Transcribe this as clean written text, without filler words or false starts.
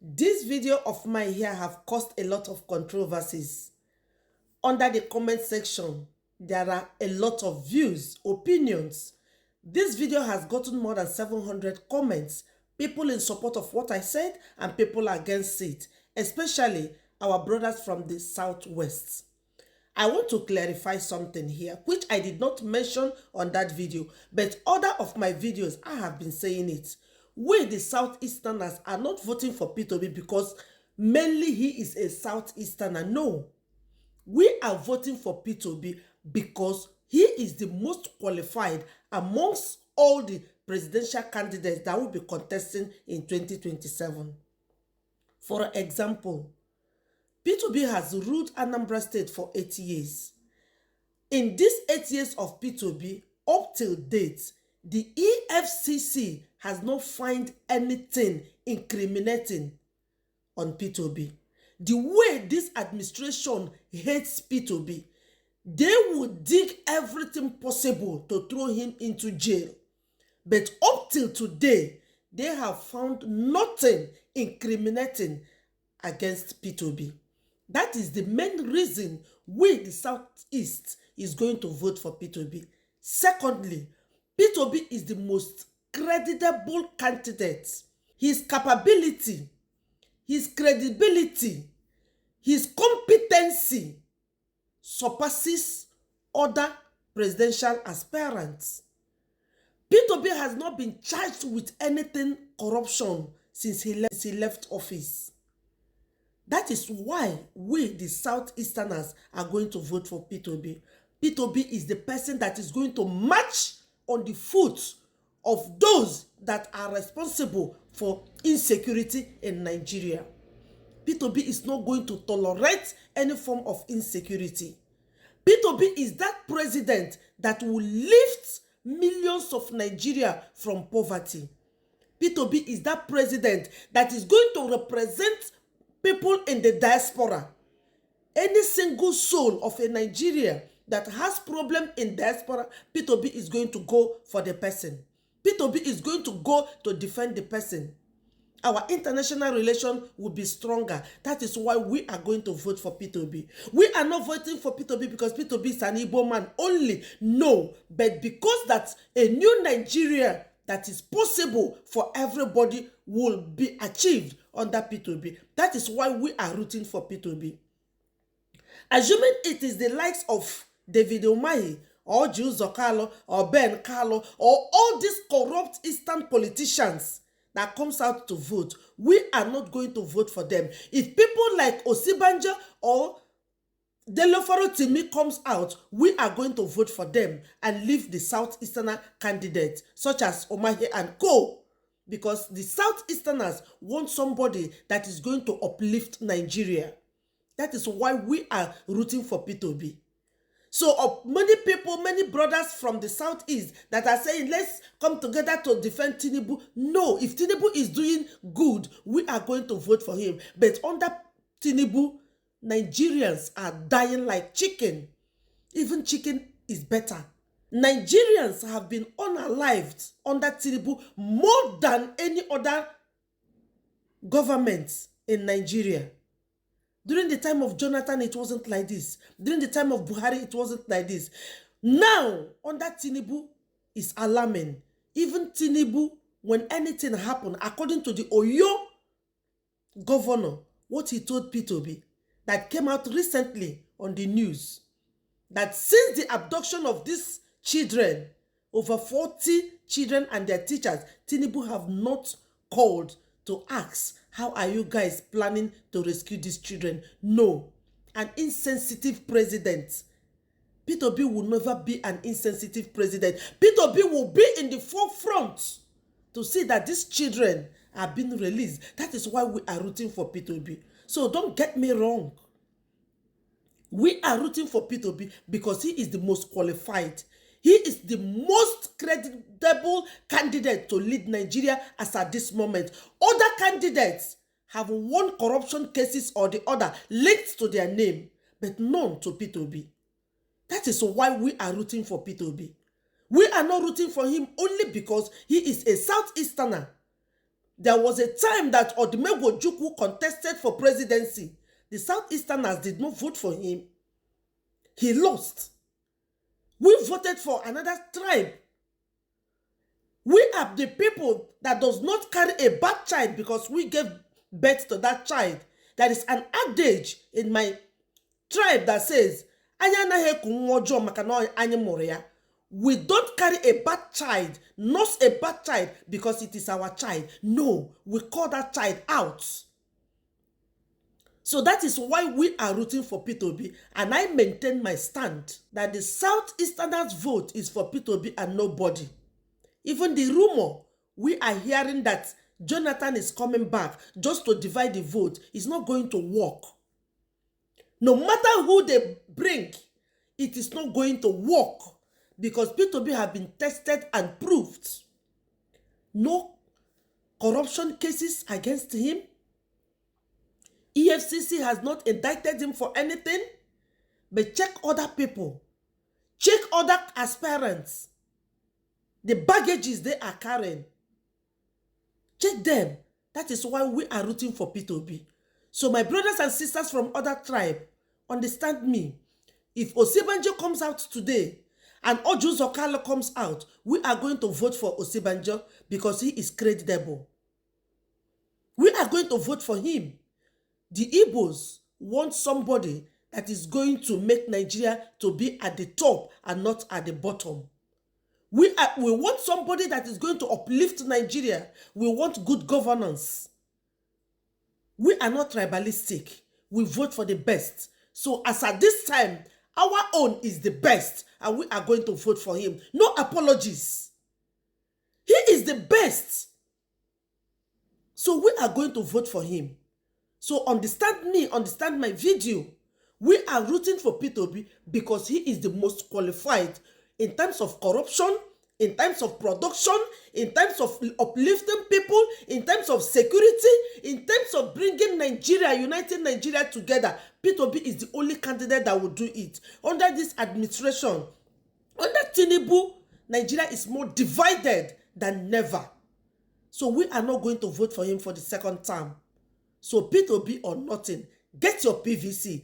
This video of mine here have caused a lot of controversies. Under the comment section, there are a lot of views, opinions. This video has gotten more than 700 comments, people in support of what I said and people against it, especially our brothers from the Southwest. I want to clarify something here, which I did not mention on that video, but other of my videos, I have been saying it. We, the Southeasterners, are not voting for P2B because mainly he is a Southeasterner. No. We are voting for P2B because he is the most qualified amongst all the presidential candidates that will be contesting in 2027. For example, P2B has ruled Anambra State for 8 years. In these 8 years of P2B, up till date, the EFCC has not found anything incriminating on P2B. The way this administration hates P2B, they would dig everything possible to throw him into jail. But up till today, they have found nothing incriminating against P2B. That is the main reason we, the Southeast, is going to vote for P2B. Secondly, P2B is the most credible candidate. His capability, his credibility, his competency surpasses other presidential aspirants. P2B has not been charged with anything corruption since he left office. That is why we, the Southeasterners, are going to vote for P2B. P2B is the person that is going to march on the foot of those that are responsible for insecurity in Nigeria. P2B is not going to tolerate any form of insecurity. P2B is that president that will lift millions of Nigeria from poverty. P2B is that president that is going to represent people in the diaspora. Any single soul of a Nigeria that has problem in diaspora, P2B is going to go for the person. P2B is going to go to defend the person. Our international relation will be stronger. That is why we are going to vote for P2B. We are not voting for P2B because P2B is an Igbo man only. No, but because that's a new Nigeria that is possible for everybody will be achieved under P2B. That is why we are rooting for P2B. Assuming it is the likes of David Umahi or Jules Okalo or Ben Carlo or all these corrupt Eastern politicians that comes out to vote, we are not going to vote for them. If people like Osibanjo or Delofaro Timi comes out, we are going to vote for them and leave the Southeasterner candidates such as Umahi and Co. Because the Southeasterners want somebody that is going to uplift Nigeria. That is why we are rooting for P2B. So many people, many brothers from the Southeast that are saying, let's come together to defend Tinubu. No, if Tinubu is doing good, we are going to vote for him. But under Tinubu, Nigerians are dying like chicken. Even chicken is better. Nigerians have been unalived under Tinubu more than any other government in Nigeria. During the time of Jonathan, it wasn't like this. During the time of Buhari, it wasn't like this. Now, under Tinubu, is alarming. Even Tinubu, when anything happened, according to the Oyo governor, what he told P2B, that came out recently on the news, that since the abduction of these children, over 40 children and their teachers, Tinubu have not called to ask, how are you guys planning to rescue these children? No. An insensitive president. P2B will never be an insensitive president. P2B will be in the forefront to see that these children are being released. That is why we are rooting for P2B. So don't get me wrong. We are rooting for P2B because he is the most qualified. He is the most credible candidate to lead Nigeria as at this moment. Other candidates have won corruption cases or the other linked to their name, but none to P2B. That is why we are rooting for P2B. We are not rooting for him only because he is a Southeasterner. There was a time that Odumegwu Ojukwu contested for presidency. The Southeasterners did not vote for him. He lost. We voted for another tribe. We are the people that does not carry a bad child because we gave birth to that child. There is an adage in my tribe that says, we don't carry a bad child, not a bad child because it is our child. No, we call that child out. So that is why we are rooting for Peter Obi, and I maintain my stand that the Southeasterners vote is for Peter Obi and nobody. Even the rumor we are hearing that Jonathan is coming back just to divide the vote is not going to work. No matter who they bring, it is not going to work because Peter Obi have been tested and proved. No corruption cases against him. EFCC has not indicted him for anything, but check other people. Check other aspirants. The baggages they are carrying. Check them. That is why we are rooting for Peter Obi. So my brothers and sisters from other tribe, understand me. If Osibanjo comes out today and Ojo Zokalo comes out, we are going to vote for Osibanjo because he is credible. We are going to vote for him. The Igbos want somebody that is going to make Nigeria to be at the top and not at the bottom. We want somebody that is going to uplift Nigeria. We want good governance. We are not tribalistic. We vote for the best. So as at this time, our own is the best and we are going to vote for him. No apologies. He is the best. So we are going to vote for him. So understand me, understand my video. We are rooting for Peter Obi because he is the most qualified in terms of corruption, in terms of production, in terms of uplifting people, in terms of security, in terms of bringing Nigeria, uniting Nigeria together. Peter Obi is the only candidate that will do it. Under this administration, under Tinubu, Nigeria is more divided than never. So we are not going to vote for him for the second term. So Peter Obi or nothing, get your PVC.